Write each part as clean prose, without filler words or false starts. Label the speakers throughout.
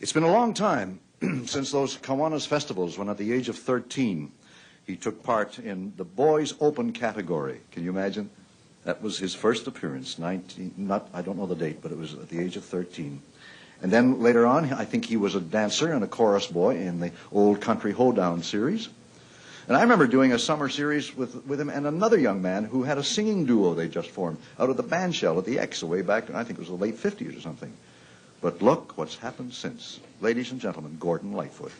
Speaker 1: It's been a long time since those Kiwanis festivals when at the age of 13 he took part in the boys open category. Can you imagine? That was his first appearance, I don't know the date, but it was at the age of 13. And then later on, I think he was a dancer and a chorus boy in the old Country Hoedown series. And I remember doing a summer series with him and another young man who had a singing duo they just formed out of the band shell at the X way back, I think it was the late 50s or something. But look what's happened since. Ladies and gentlemen, Gordon Lightfoot.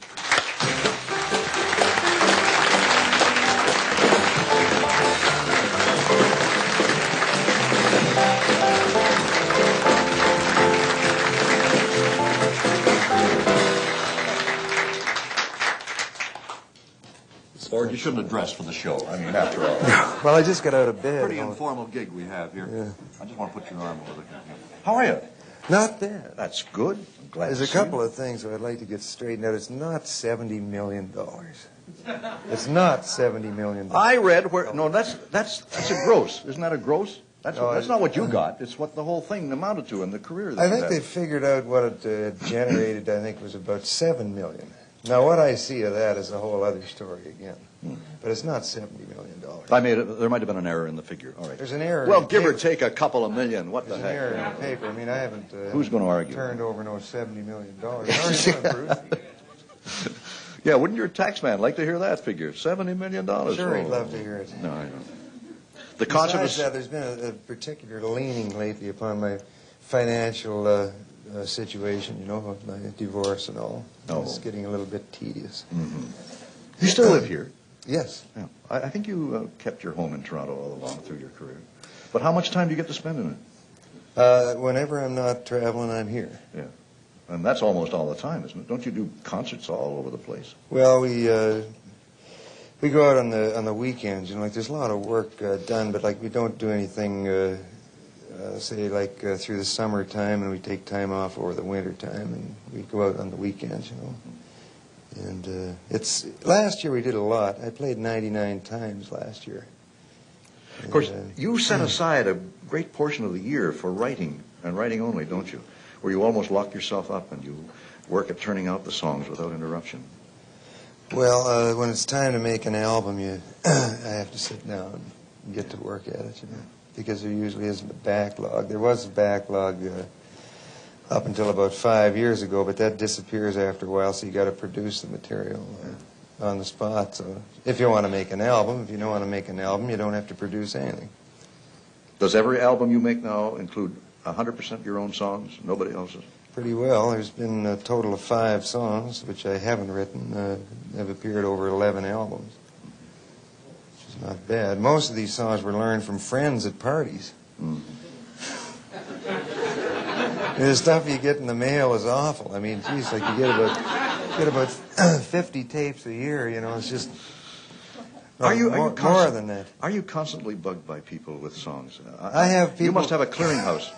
Speaker 1: Or you shouldn't have dressed for the show. I mean, after all.
Speaker 2: Well, I just got out of bed.
Speaker 1: Pretty informal gig we have here.
Speaker 2: Yeah.
Speaker 1: I just want to put your arm over the... How are you?
Speaker 2: Not bad.
Speaker 1: That's good. I'm glad
Speaker 2: There's
Speaker 1: to
Speaker 2: a
Speaker 1: see
Speaker 2: couple
Speaker 1: you.
Speaker 2: of things that I'd like to get straightened out. It's not $70 million. It's not $70 million.
Speaker 1: I read where... No, that's a gross. Isn't that a gross? That's not what you got. It's what the whole thing amounted to in the career that
Speaker 2: I
Speaker 1: you
Speaker 2: think
Speaker 1: had.
Speaker 2: they figured out what it generated, I think, was about $7 million. Now, what I see of that is a whole other story again. But it's not $70 million.
Speaker 1: There might have been an error in the figure. All right.
Speaker 2: There's an error.
Speaker 1: Well, give or take a couple of million. What the
Speaker 2: There's
Speaker 1: heck?
Speaker 2: an error in the paper. I mean, I haven't
Speaker 1: Who's going to argue?
Speaker 2: turned over no $70 million. How are you doing, Bruce?
Speaker 1: Yeah, wouldn't your tax man like to hear that figure? $70 million.
Speaker 2: Sure, he'd love to hear it.
Speaker 1: No, I don't. The concert
Speaker 2: Besides
Speaker 1: was...
Speaker 2: that, there's been a particular leaning lately upon my financial situation, you know, with my divorce and all.
Speaker 1: Oh.
Speaker 2: It's getting a little bit tedious.
Speaker 1: Mm-hmm. You still live here?
Speaker 2: Yes.
Speaker 1: Yeah. I think you kept your home in Toronto all along through your career. But how much time do you get to spend in it?
Speaker 2: Whenever I'm not traveling, I'm here.
Speaker 1: Yeah. And that's almost all the time, isn't it? Don't you do concerts all over the place?
Speaker 2: Well, we go out on the weekends. You know, like there's a lot of work done, but like we don't do anything. Say like through the summertime, and we take time off over the winter time, and we go out on the weekends. You know. And last year we did a lot. I played 99 times last year.
Speaker 1: Of course, you set aside a great portion of the year for writing, and writing only, don't you? Where you almost lock yourself up and you work at turning out the songs without interruption.
Speaker 2: Well, when it's time to make an album, I have to sit down and get to work at it, you know, because there usually isn't a backlog. There was a backlog up until about 5 years ago, but that disappears after a while, so you got to produce the material on the spot. So if you want to make an album, if you don't want to make an album, you don't have to produce anything.
Speaker 1: Does every album you make now include 100% your own songs, nobody else's?
Speaker 2: Pretty well. There's been a total of 5 songs, which I haven't written. Have appeared over 11 albums, which is not bad. Most of these songs were learned from friends at parties.
Speaker 1: Mm.
Speaker 2: The stuff you get in the mail is awful. I mean, geez, like you get about 50 tapes a year. You know, it's just more than that.
Speaker 1: Are you constantly bugged by people with songs?
Speaker 2: I have people.
Speaker 1: You must have a clearinghouse.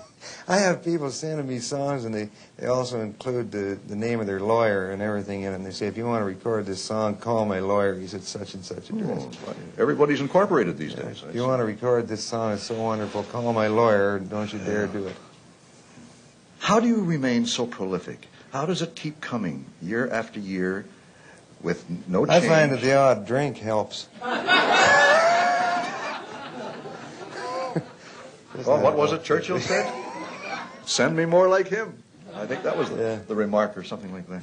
Speaker 2: I have people sending me songs, and they also include the name of their lawyer and everything in it. And they say, if you want to record this song, call my lawyer. He's at such and such address.
Speaker 1: Oh, everybody's incorporated these days.
Speaker 2: If you want to record this song, it's so wonderful, call my lawyer. Don't you dare do it.
Speaker 1: How do you remain so prolific? How does it keep coming year after year with no change?
Speaker 2: I find that the odd drink helps.
Speaker 1: Well, what was it Churchill said? Send me more like him. I think that was the remark or something like that.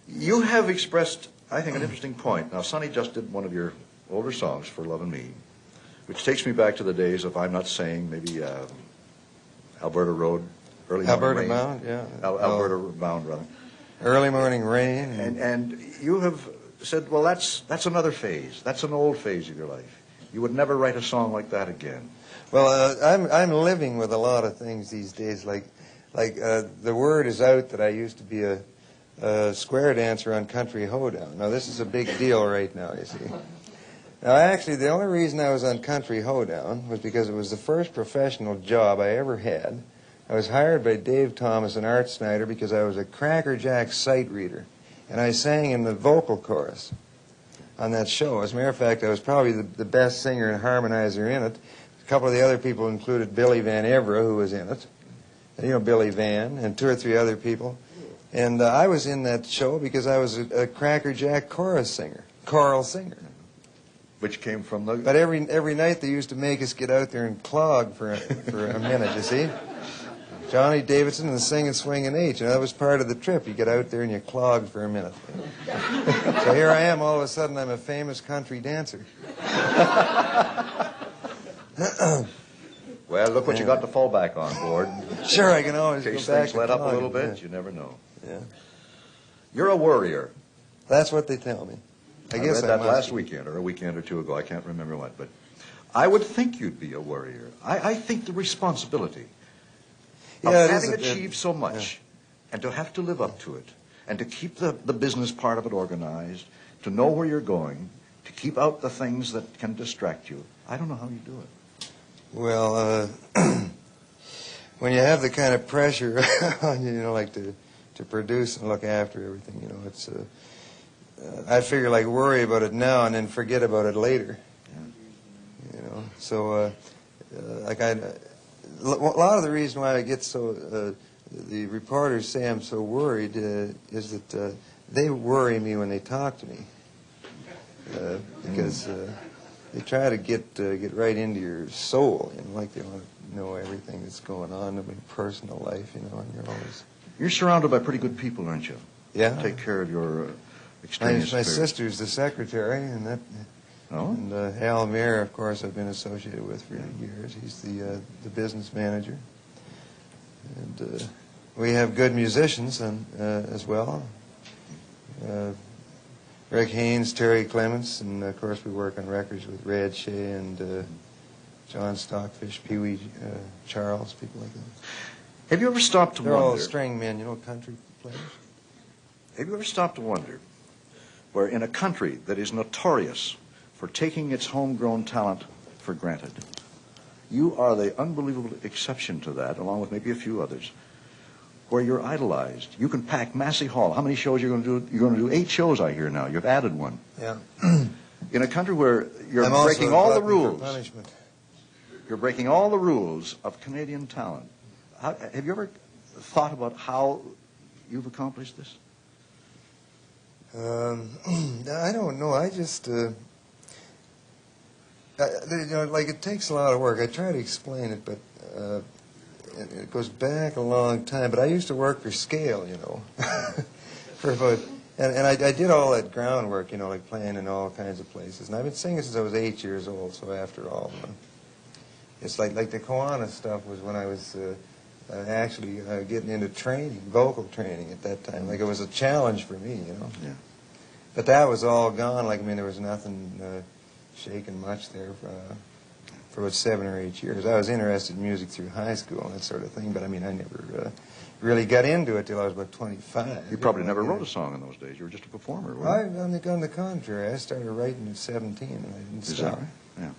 Speaker 1: You have expressed, I think, an interesting point. Now, Sonny just did one of your older songs, For Love and Me, which takes me back to the days of I'm Not Saying, maybe Alberta Road, Early Morning
Speaker 2: Alberta
Speaker 1: Rain.
Speaker 2: Bound, yeah.
Speaker 1: Alberta Bound, rather.
Speaker 2: Early Morning Rain.
Speaker 1: And you have said, well, that's another phase. That's an old phase of your life. You would never write a song like that again.
Speaker 2: Well, I'm living with a lot of things these days. Like the word is out that I used to be a square dancer on Country Hoedown. Now, this is a big deal right now, you see. Now, actually, the only reason I was on Country Hoedown was because it was the first professional job I ever had. I was hired by Dave Thomas and Art Snyder because I was a Cracker Jack sight reader, and I sang in the vocal chorus on that show. As a matter of fact, I was probably the best singer and harmonizer in it. A couple of the other people included Billy Van Evera, who was in it. And, you know, Billy Van, and 2 or 3 other people. And I was in that show because I was a Cracker Jack choral singer.
Speaker 1: Which came from the...
Speaker 2: But every night they used to make us get out there and clog for a minute, you see? Johnny Davidson and the Singing Swinging H. And that was part of the trip. You get out there and you clog for a minute. So here I am, all of a sudden I'm a famous country dancer.
Speaker 1: Well, look what you got to fall back on, Ward.
Speaker 2: Sure, I can always
Speaker 1: In case
Speaker 2: go back
Speaker 1: things
Speaker 2: to
Speaker 1: let up a
Speaker 2: clogging,
Speaker 1: little bit,
Speaker 2: yeah.
Speaker 1: you never know.
Speaker 2: Yeah.
Speaker 1: You're a worrier.
Speaker 2: That's what they tell me. I guess
Speaker 1: read that
Speaker 2: must
Speaker 1: last
Speaker 2: be.
Speaker 1: weekend or a weekend or two ago. I can't remember what, but I would think you'd be a worrier. I think the responsibility of
Speaker 2: Yeah, it is
Speaker 1: having
Speaker 2: a bit-
Speaker 1: achieved so much and to have to live up to it and to keep the business part of it organized, to know where you're going, to keep out the things that can distract you. I don't know how you do it.
Speaker 2: Well, when you have the kind of pressure on you, like to produce and look after everything, it's I figure like worry about it now and then forget about it later. So like a lot of the reason why I get so the reporters say I'm so worried is that they worry me when they talk to me because they try to get right into your soul, like they want to know everything that's going on in your personal life, and you're always...
Speaker 1: You're surrounded by pretty good people, aren't you?
Speaker 2: Yeah.
Speaker 1: Take care of your extraneous
Speaker 2: My
Speaker 1: affairs.
Speaker 2: sister's the secretary, and that...
Speaker 1: Oh?
Speaker 2: And Al Mayer, of course, I've been associated with for years. He's the business manager. And we have good musicians as well. Rick Haynes, Terry Clements, and of course we work on records with Red Shea and John Stockfish, Pee Wee Charles, people like that.
Speaker 1: Have you ever stopped to
Speaker 2: They're all
Speaker 1: wonder?
Speaker 2: string men, country players.
Speaker 1: Have you ever stopped to wonder where in a country that is notorious for taking its homegrown talent for granted, you are the unbelievable exception to that, along with maybe a few others, where you're idolized. You can pack Massey Hall. How many shows are you going to do? You're going to do 8 shows, I hear now. You've added one.
Speaker 2: Yeah.
Speaker 1: In a country where you're
Speaker 2: I'm also
Speaker 1: breaking
Speaker 2: a
Speaker 1: all the
Speaker 2: glutton for
Speaker 1: rules.
Speaker 2: punishment.
Speaker 1: You're breaking all the rules of Canadian talent. Have you ever thought about how you've accomplished this?
Speaker 2: I don't know. I just, like it takes a lot of work. I try to explain it, but it goes back a long time. But I used to work for Scale, for about, and I did all that groundwork, like playing in all kinds of places. And I've been singing since I was 8 years old. So after all, it's like the Kiwanis stuff was when I was actually getting into training, vocal training at that time. Like it was a challenge for me,
Speaker 1: Yeah.
Speaker 2: But that was all gone. There was nothing shaking much there for about 7 or 8 years. I was interested in music through high school and that sort of thing, but I never really got into it till I was about 25.
Speaker 1: You probably never wrote a song in those days. You were just a performer, weren't you?
Speaker 2: On the contrary, I started writing at 17 and I didn't
Speaker 1: Is
Speaker 2: stop.
Speaker 1: that right? Yeah.